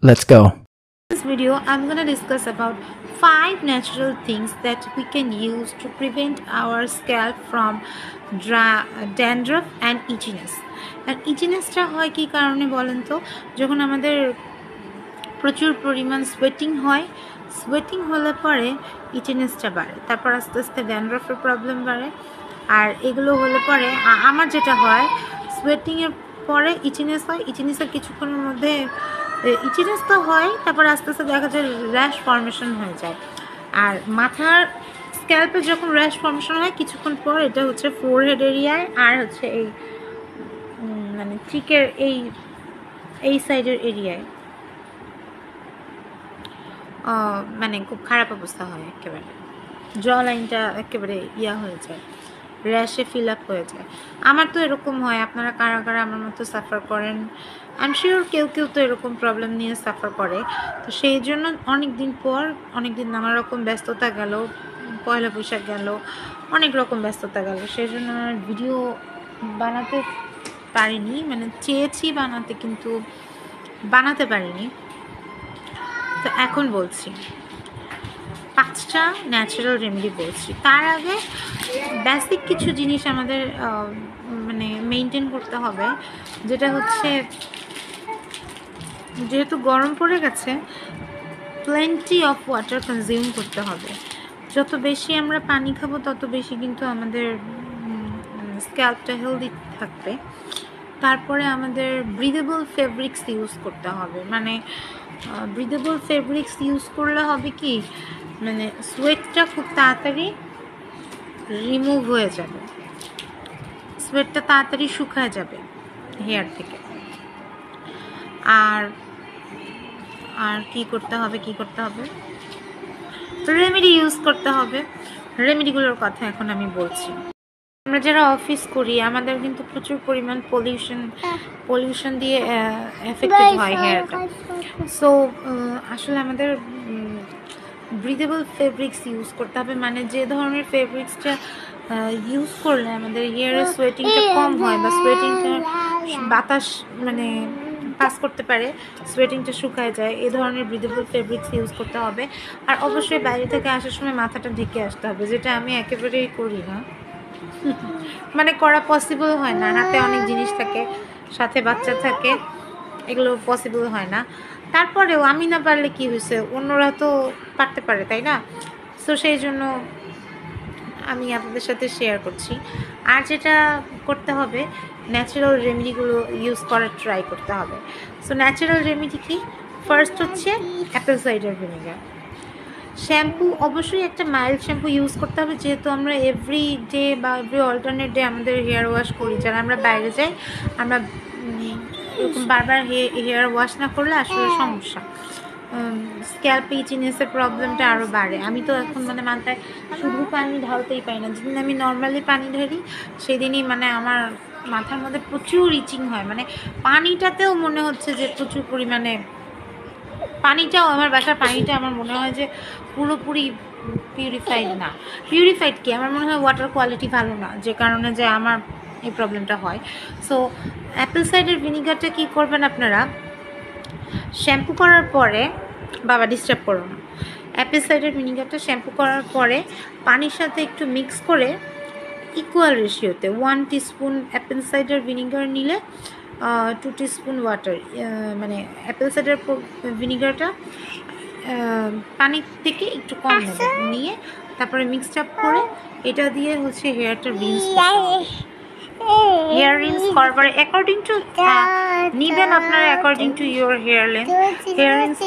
Let's go. In this video, I'm going to discuss about 5 natural things that we can use to prevent our scalp from dandruff and itchiness. And itchinessটা হয় কি কারণে বলেন তো, যখন আমাদের প্রচুর পরিমাণ সোয়েটিং হয়, সোয়েটিং হলে পরে ইচিনেসটা বাড়ে, তারপর আস্তে আস্তে ড্যান্ড্রফের প্রবলেম বাড়ে। আর এগুলো হলে পরে আমার যেটা হয়, সোয়েটিংয়ের পরে ইচিনেস হয়, ইচিনেসের কিছুক্ষণের মধ্যে ইচিনেস তো হয়, তারপর আস্তে আস্তে দেখা যায় র্যাশ ফর্মেশন হয়ে যায়। আর মাথার স্ক্যাল্পে যখন র্যাশ ফর্মেশন হয় কিছুক্ষণ পর, এটা হচ্ছে ফোরহেড এরিয়ায় আর হচ্ছে এই মানে চিকের এই সাইডের এরিয়ায় মানে খুব খারাপ অবস্থা হয়, একেবারে জ লাইনটা একেবারে হয়ে যায়, র্যাশে ফিল আপ হয়ে যায়। আমার তো এরকম হয়, আপনারা কারা কারা আমার মতো সাফার করেন? আই এম শিওর কেউ কেউ তো এরকম প্রবলেম নিয়ে সাফার করে। তো সেই জন্য অনেক দিন পর, অনেক দিন নানা রকম ব্যস্ততা গেল, পয়লা বৈশাখ গেল, অনেক রকম ব্যস্ততা গেল, সেই জন্য আমার ভিডিও বানাতে পারিনি, মানে চেয়েছি বানাতে কিন্তু বানাতে পারিনি। তো এখন বলছি 5টা ন্যাচারাল রেমেডি বলছি। তার আগে বেসিক কিছু জিনিস আমাদের মানে মেনটেন করতে হবে, যেটা হচ্ছে যেহেতু গরম পড়ে গেছে, প্লেন্টি অফ ওয়াটার কনজিউম করতে হবে। যত বেশি আমরা পানি খাবো তত বেশি কিন্তু আমাদের স্ক্যাল্পটা হেলদি থাকবে। তারপরে আমাদের ব্রিদেবল ফেব্রিক্স ইউজ করতে হবে। মানে ব্রিদেবল ফেব্রিক্স ইউজ করলে হবে কি, মানে সোয়েটটা খুব তাড়াতাড়ি রিমুভ হয়ে যাবে, সোয়েটটা তাড়াতাড়ি শুকায় যাবে হেয়ার থেকে। আর আর কি করতে হবে, রেমেডি ইউজ করতে হবে। রেমেডিগুলোর কথা এখন আমি বলছি। আমরা যারা অফিস করি, আমাদের কিন্তু প্রচুর পরিমাণ পলিউশন দিয়ে এফেক্টেড হয় হেয়ারটা। সো আসলে আমাদের ব্রিদেবল ফেব্রিক্স ইউজ করতে হবে। মানে যে ধরনের ফেব্রিক্সটা ইউজ করলে আমাদের হেয়ারের সোয়েটিংটা কম হয়, বা সোয়েটিংটা বাতাস মানে পাস করতে পারে, সোয়েটিংটা শুকায় যায়, এই ধরনের ব্রিদেবল ফেব্রিক্স ইউজ করতে হবে। আর অবশ্যই বাইরে থেকে আসার সময় মাথাটা ঢেকে আসতে হবে, যেটা আমি একেবারেই করি না, মানে করা পসিবল হয় না। হাতে অনেক জিনিস থাকে, সাথে বাচ্চা থাকে, এগুলো পসিবল হয় না। তারপরেও আমি না পারলে কি হয়েছে, অন্যরা তো পারতে পারে, তাই না? সো সেই জন্য আমি আপনাদের সাথে শেয়ার করছি। আর যেটা করতে হবে, ন্যাচারাল রেমেডিগুলো ইউজ করার ট্রাই করতে হবে। সো ন্যাচারাল রেমেডি কি? ফার্স্ট হচ্ছে অ্যাপেল সাইডার ভিনেগার। শ্যাম্পু অবশ্যই একটা মাইল্ড শ্যাম্পু ইউজ করতে হবে, যেহেতু আমরা এভরি ডে বা এভরি অল্টারনেট ডে আমাদের হেয়ার ওয়াশ করি। যারা আমরা বাইরে যাই, আমরা এরকম বারবার হেয়ার ওয়াশ না করলে আসলে সমস্যা, স্ক্যাল্পে ইচিনেসের প্রবলেমটা আরও বাড়ে। আমি তো এখন মানে মাথায় শুধু পানি ঢালতেই পারি না, যেদিন আমি নর্মালি পানি ঢালি সেদিনই মানে আমার মাথার মধ্যে প্রচুর ইচিং হয়। মানে পানিটাতেও মনে হচ্ছে যে প্রচুর পরিমাণে, পানিটাও আমার বাসার পানিটা আমার মনে হয় যে পুরোপুরি পিউরিফাইড না। পিউরিফাইড কি, আমার মনে হয় ওয়াটার কোয়ালিটি ভালো না, যে কারণে যে আমার এই প্রবলেমটা হয়। সো অ্যাপেল সাইডার ভিনিগারটা কী করবেন আপনারা, শ্যাম্পু করার পরে, বাবা ডিস্টার্ব করো না, অ্যাপেল সাইডার ভিনিগারটা শ্যাম্পু করার পরে পানির সাথে একটু মিক্স করে ইকুয়াল রেশিওতে 1 টিস্পুন অ্যাপেল সাইডার ভিনিগার নিলে 2 টিস্পুন ওয়াটার, মানে অ্যাপেল সাইডার ভিনিগারটা পানি থেকে একটু কম নেবে, নিয়ে তারপরে মিক্সড আপ করে এটা দিয়ে হচ্ছে হেয়ারটা রিন্স করতে হবে। হেয়ার রিন্স করার পরে অ্যাকর্ডিং টু নিবেন আপনারা, according to your hair length. Hair rinse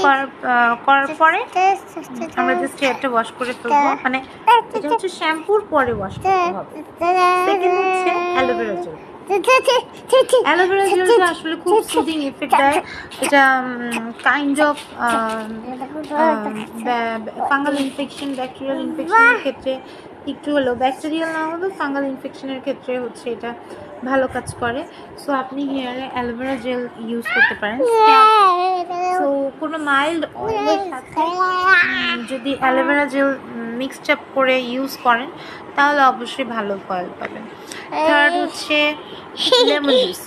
করার পরে আমরা জাস্ট হেয়ারটা ওয়াশ করে ফেলবো। মানে এটা হচ্ছে শ্যাম্পুর পরে ওয়াশ করতে হবে। সেকেন্ড হচ্ছে অ্যালোভেরা জেল। অ্যালোভেরা জেলটা আসলে খুব সুদিং এফেক্ট দেয়। এটা kind of fungal infection, bacterial ইনফেকশনের ক্ষেত্রে একটু হলেও, ব্যাকটেরিয়াল না হলেও ফাঙ্গাল ইনফেকশনের ক্ষেত্রে হচ্ছে এটা ভালো কাজ করে। সো আপনি হেয়ারে অ্যালোভেরা জেল ইউজ করতে পারেন। সো কোনো মাইল্ড অয়েলের সাথে যদি অ্যালোভেরা জেল মিক্সড আপ করে ইউজ করেন তাহলে অবশ্যই ভালো ফল পাবেন। থার্ড হচ্ছে লেমন জুস।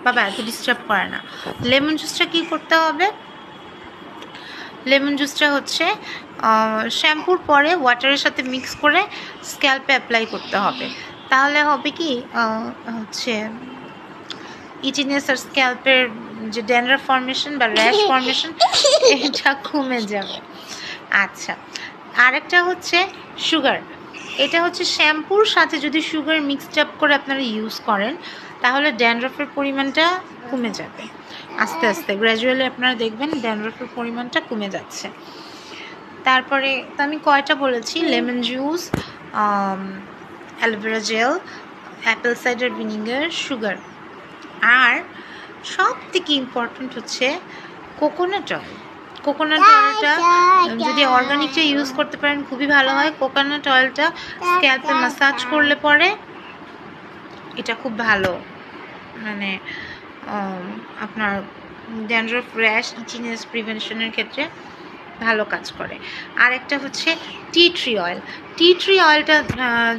বাবা এত ডিস্টার্ব করে না। লেমন জুসটা কী করতে হবে, লেমন জুসটা হচ্ছে শ্যাম্পুর পরে ওয়াটারের সাথে মিক্স করে স্ক্যাল্পে অ্যাপ্লাই করতে হবে। তাহলে হবে কি হচ্ছে ইচিনেস আর স্ক্যাল্পের যে ড্যান্ড্রাফ ফর্মেশন বা র্যাশ ফর্মেশন এটা কমে যাবে। আচ্ছা, আরেকটা হচ্ছে সুগার। এটা হচ্ছে শ্যাম্পুর সাথে যদি সুগার মিক্সড আপ করে আপনারা ইউজ করেন তাহলে ড্যান্ড্রাফের পরিমাণটা কমে যাবে আস্তে আস্তে, গ্র্যাজুয়ালি আপনারা দেখবেন ড্যান্ড্রাফের পরিমাণটা কমে যাচ্ছে। তারপরে তো আমি কয়টা বলেছি, lemon juice, aloe vera gel, apple cider vinegar, sugar, আর সব থেকে ইম্পর্ট্যান্ট হচ্ছে কোকোনাট অয়েল। কোকোনাট অয়েলটা যদি অর্গানিকটা ইউজ করতে পারেন খুবই ভালো হয়। কোকোনাট অয়েলটা স্ক্যাল্পে ম্যাসাজ করলে পরে এটা খুব ভালো, মানে আপনার ড্যান্ড্রাফ, র্যাশ, ইচিনেস প্রিভেনশনের ক্ষেত্রে ভালো কাজ করে। আর একটা হচ্ছে tea tree oil. Tea tree অয়েলটা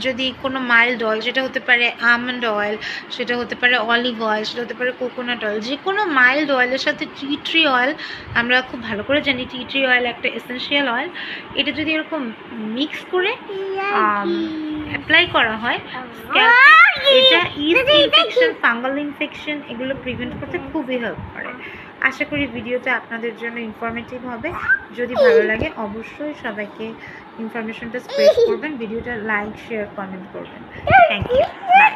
যদি কোনো মাইল্ড অয়েল, যেটা হতে পারে আমন্ড অয়েল, সেটা হতে পারে অলিভ অয়েল, সেটা হতে পারে কোকোনাট অয়েল, যে কোনো মাইল্ড অয়েলের সাথে টি ট্রি অয়েল, আমরা খুব ভালো করে জানি টি ট্রি অয়েল একটা এসেনশিয়াল অয়েল, এটা যদি এরকম মিক্স করে অ্যাপ্লাই করা হয় স্ক্যাল্পে, এটা ইস্ট ইনফেকশন, ফাঙ্গাল ইনফেকশন এগুলো প্রিভেন্ট করতে খুবই হেল্প করে। আশা করি ভিডিওটা আপনাদের জন্য ইনফরমেটিভ হবে। যদি ভালো লাগে অবশ্যই সবাইকে ইনফরমেশনটা স্প্রেড করবেন, ভিডিওটা লাইক, শেয়ার, কমেন্ট করবেন। Thank you, by.